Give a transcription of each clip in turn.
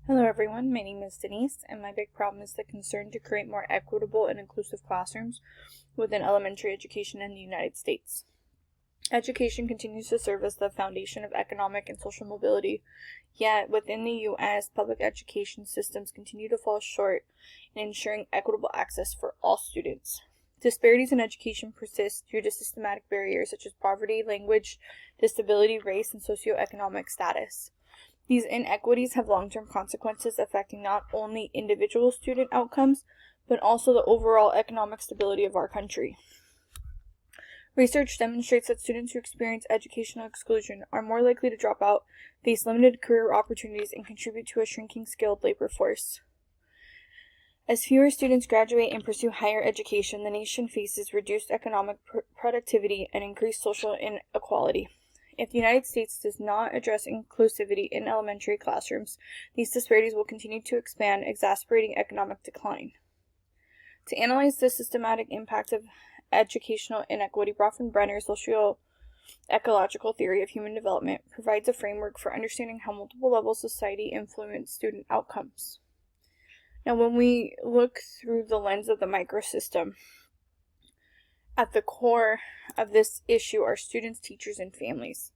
Hello everyone, my name is Denise, and my big problem is the concern to create more equitable and inclusive classrooms within elementary education in the United States. Education continues to serve as the foundation of economic and social mobility, yet within the U.S., public education systems continue to fall short in ensuring equitable access for all students. Disparities in education persist due to systematic barriers such as poverty, language, disability, race, and socioeconomic status. These inequities have long-term consequences affecting not only individual student outcomes, but also the overall economic stability of our country. Research demonstrates that students who experience educational exclusion are more likely to drop out, face limited career opportunities, and contribute to a shrinking skilled labor force. As fewer students graduate and pursue higher education, the nation faces reduced economic productivity and increased social inequality. If the United States does not address inclusivity in elementary classrooms, these disparities will continue to expand, exacerbating economic decline. To analyze the systematic impact of educational inequity, Bronfenbrenner's socio-ecological theory of human development provides a framework for understanding how multiple levels of society influence student outcomes. Now, when we look through the lens of the microsystem, at the core of this issue are students, teachers, and families.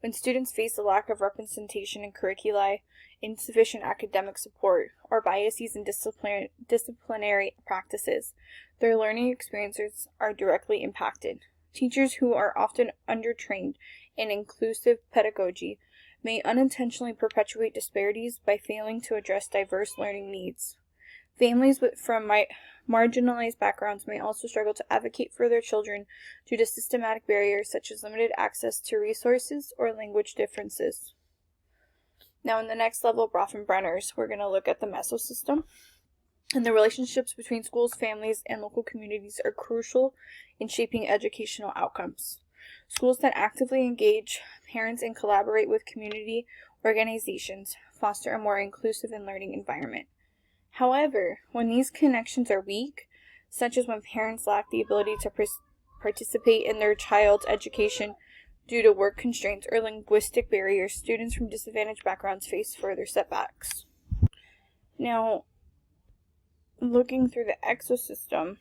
When students face a lack of representation in curricula, insufficient academic support, or biases in disciplinary practices, their learning experiences are directly impacted. Teachers who are often undertrained in inclusive pedagogy may unintentionally perpetuate disparities by failing to address diverse learning needs. Families from marginalized backgrounds may also struggle to advocate for their children due to systematic barriers such as limited access to resources or language differences. Now, in the next level of Bronfenbrenner's, we're going to look at the mesosystem. And the relationships between schools, families, and local communities are crucial in shaping educational outcomes. Schools that actively engage parents and collaborate with community organizations foster a more inclusive and learning environment. However, when these connections are weak, such as when parents lack the ability to participate in their child's education due to work constraints or linguistic barriers, students from disadvantaged backgrounds face further setbacks. Now, looking through the exosystem,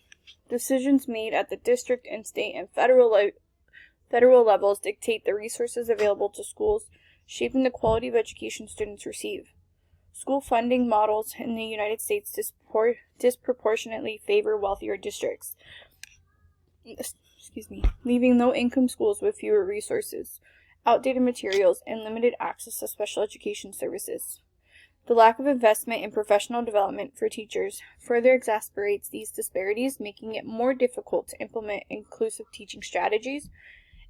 decisions made at the district and state and federal levels dictate the resources available to schools, shaping the quality of education students receive. School funding models in the United States disproportionately favor wealthier districts, leaving low-income schools with fewer resources, outdated materials, and limited access to special education services. The lack of investment in professional development for teachers further exacerbates these disparities, making it more difficult to implement inclusive teaching strategies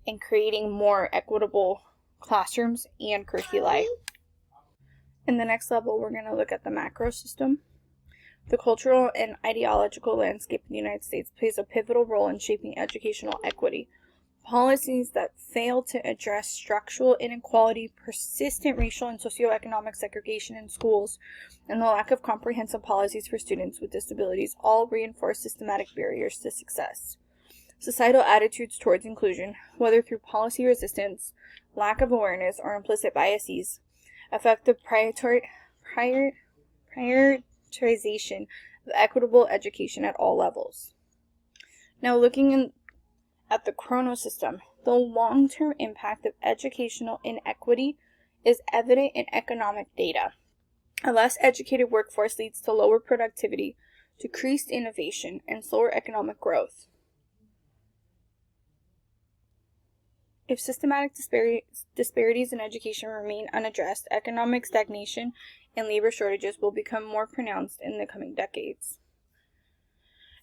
and creating more equitable classrooms and curricula. In the next level, we're going to look at the macro system. The cultural and ideological landscape in the United States plays a pivotal role in shaping educational equity. Policies that fail to address structural inequality, persistent racial and socioeconomic segregation in schools, and the lack of comprehensive policies for students with disabilities all reinforce systematic barriers to success. Societal attitudes towards inclusion, whether through policy resistance, lack of awareness, or implicit biases, affect the prioritization of equitable education at all levels. Now, looking at the chronosystem, the long-term impact of educational inequity is evident in economic data. A less educated workforce leads to lower productivity, decreased innovation, and slower economic growth. If systematic disparities in education remain unaddressed, economic stagnation and labor shortages will become more pronounced in the coming decades.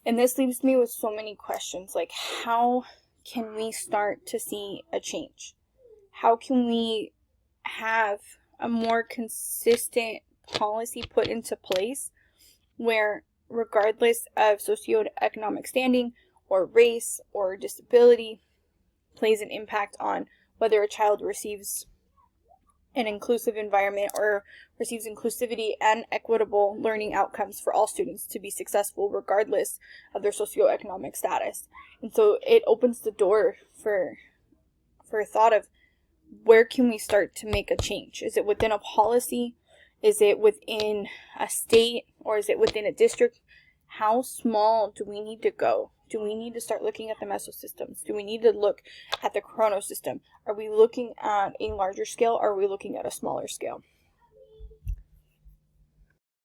And this leaves me with so many questions, like how can we start to see a change? How can we have a more consistent policy put into place where, regardless of socioeconomic standing or race or disability, plays an impact on whether a child receives an inclusive environment or receives inclusivity and equitable learning outcomes for all students to be successful regardless of their socioeconomic status. And so it opens the door for a thought of where can we start to make a change? Is it within a policy? Is it within a state or is it within a district? How small do we need to go? Do we need to start looking at the mesosystems? Do we need to look at the chronosystem? Are we looking at a larger scale or are we looking at a smaller scale?